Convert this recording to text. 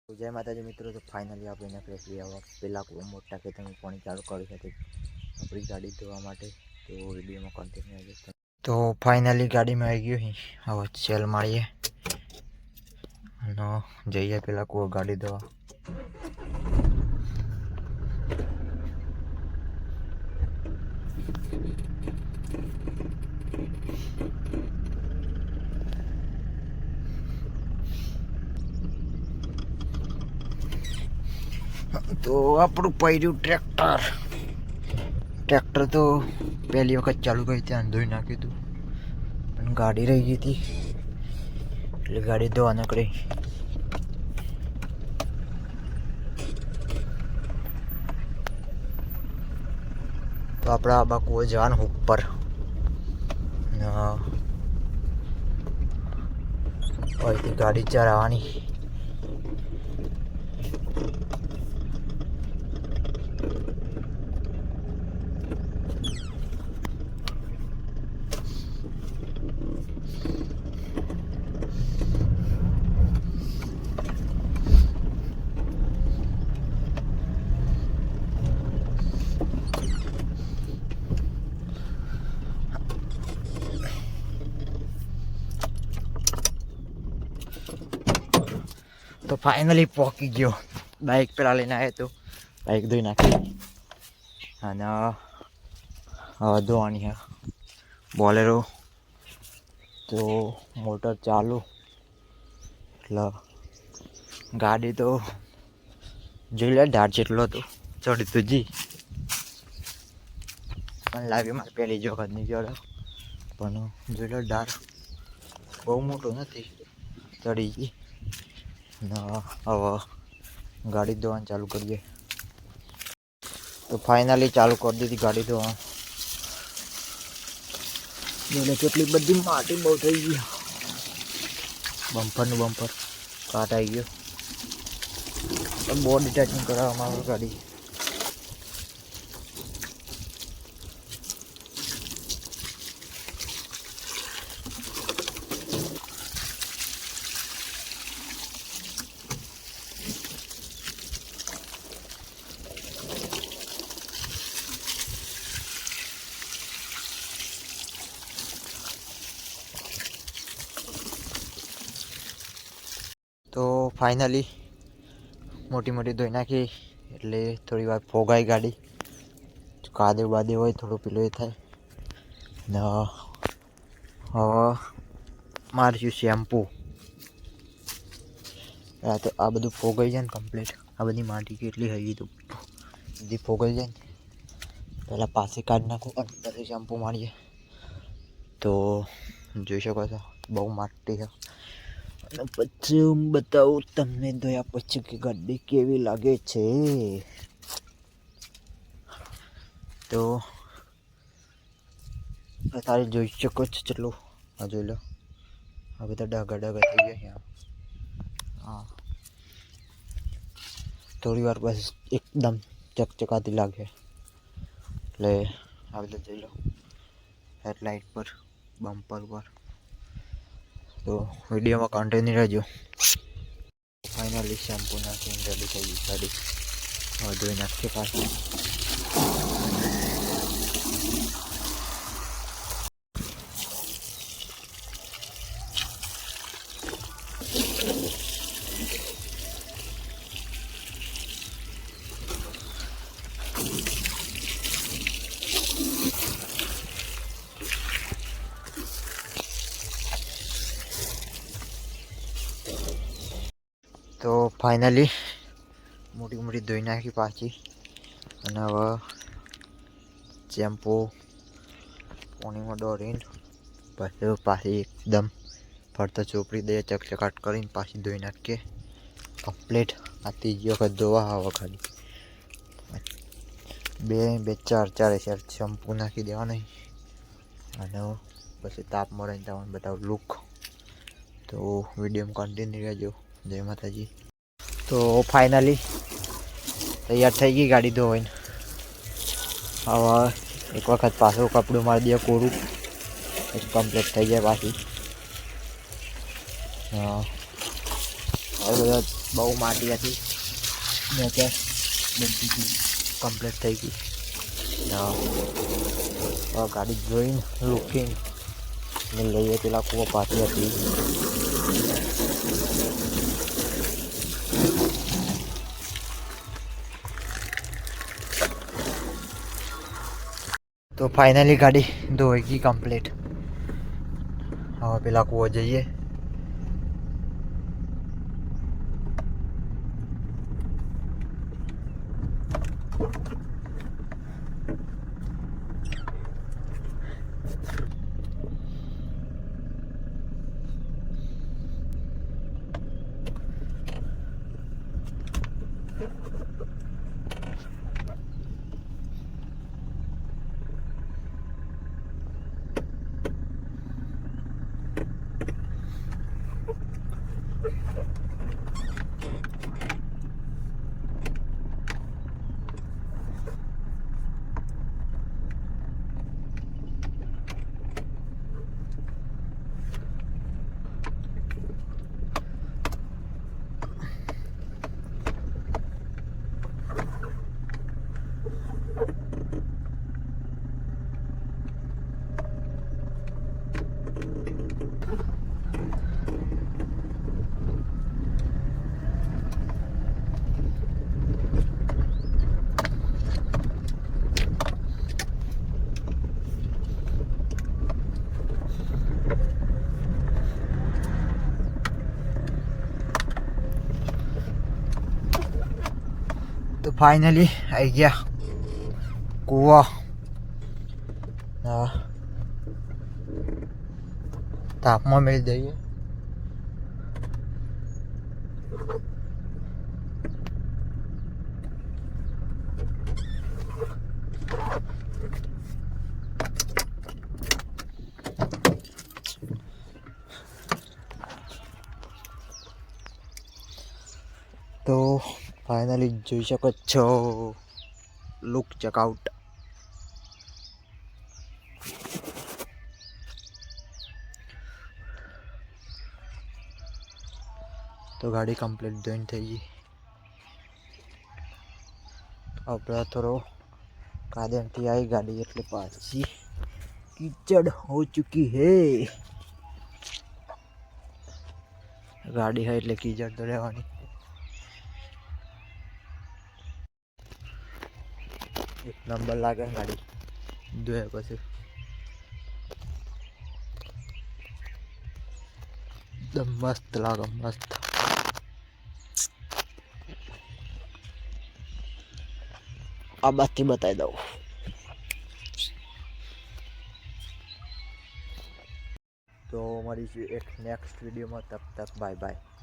जय माताजी मित्रों। तो फाइनली आप पेला मोटा खेतर में पानी चालू कर अपनी गाड़ी धोवा माटे तो वीडियो में कंटिन्यू है। तो फाइनली गाड़ी में आई गई हवे चेल मारीए जाइए पेला को गाड़ी धोवा। तो આપણું પડ્યું ટ્રેક્ટર તો પહેલી વખત ચાલુ કરી ત્યાં ધોઈ નાખ્યું હતું પણ ગાડી રહી ગઈ હતી એટલે ગાડી ધોવા નીકળી. તો આપણે આ બાકુ જવાનું ઉપર અહીંથી ગાડી ચલાવવાની. तो फाइनली पहुंची गयो. बाइक पे लेने आए तो बाइक धोई नाखी અને ધોવાની है बोलेरो. तो मोटर चालू એટલે ગાડી તો જોઈ લે ઢાળ જેટલો હતો ચડી તો જી પણ લાગે મારે પહેલી જ વખત નહીં ચડ્યો પણ જોઈ લે ઢાળ બહુ મોટો નથી ચડી ગઈ. હવે ગાડી ધોવાનું ચાલુ કરીએ. તો फाइनली चालू कर दी थी गाड़ी धोवा. એટલે કેટલી બધી માટી બહુ થઈ ગઈ. બમ્પરનું બમ્પર કાટ આવી ગયો. બોડી ટેચિંગ કરાવવામાં આવે ગાડી. तो फाइनली मोटी मोटी धोई नाखी એટલે થોડી વાર ફોગાઈ ગાડી. કાદવ બાદે હોય થોડું પેલું એ થાય ને હવે મારશું શેમ્પૂ. તો આ બધું ફોગાઈ જાય ને કમ્પ્લીટ. આ બધી માટી કેટલી થઈ ગઈ તો બધી ફોગાઈ જાય ને પહેલાં પાસે કાઢી નાખું અને પછી શેમ્પૂ મારીએ. તો જોઈ શકો છો બહુ માટી છે. અને પછી હું બતાવું તમને ધોયા પછી કે ગાડી કેવી લાગે છે. તો તારે જોઈ શકો છો કેટલું. આ જોઈ લો આ બધા ડાઘા ડાઘા થઈ ગયા અહીંયા. હા થોડી વાર બસ એકદમ ચકચકાતી લાગે એટલે આ બધા જોઈ લો હેડલાઇટ પર બમ્પર પર. तो वीडियो में कंटिन्यू रहो. फाइनली शैम्पू नाखी रेडी थी गई गाड़ी. और धोई नाखी पाछी. तो फाइनली मोटी मोटी धोई नाखी पाछी અને હવે શેમ્પૂ પાણીમાં ડોરીને પછી પાછી એકદમ ફરતા ચોપડી દઈએ ચકચકાટ કરીને પાછી ધોઈ નાખીએ કમ્પ્લીટ. આ ત્રીજી વખત ધોવા આવે ખાલી બે ચાર શેમ્પૂ નાખી દેવાનું અને પછી તાપ મળે તમને બતાવું લુક. તો વિડીયોમાં કન્ટિન્યુ રહેજો. जय माता जी. तो फाइनली तैयार थी गई गाड़ी धोवाई. हवा एक वक्त पासो कपड़ू मार दिए कोरू कम्प्लीट थी जाए पासी. બહુ માટી હતી ને ત્યાં બધી ગઈ કમ્પ્લીટ થઈ ગઈ. ગાડી જોઈને લુકિંગ ને લઈએ પેલા કૂવો પાછી હતી. તો ફાઇનલી ગાડી ધોઈ ગઈ કમ્પ્લીટ. હવે પેલા કૂવો જઈએ. તો ફાઇનલી આવી ગયા કૂવા. તાપમાં મેળ દઈએ. તો ફાઇનલી જોઈ શકો છો લુક ચેકઆઉટ. તો ગાડી કમ્પ્લીટ જોઈન થઈ ગઈ. આપણે થોડો કાદમથી આવી ગાડી એટલે પાછી કીચડ હો ચૂકી હે. ગાડી હોય એટલે કીચડ તો રહેવાની. એક નંબર લાગે ગાડી ધોયા પછી. એકદમ મસ્ત લાગે મસ્ત. આ બાકી બતાવી દઉં. તો મળીશું એક નેક્સ્ટ વિડીયોમાં. તબ તક બાય બાય.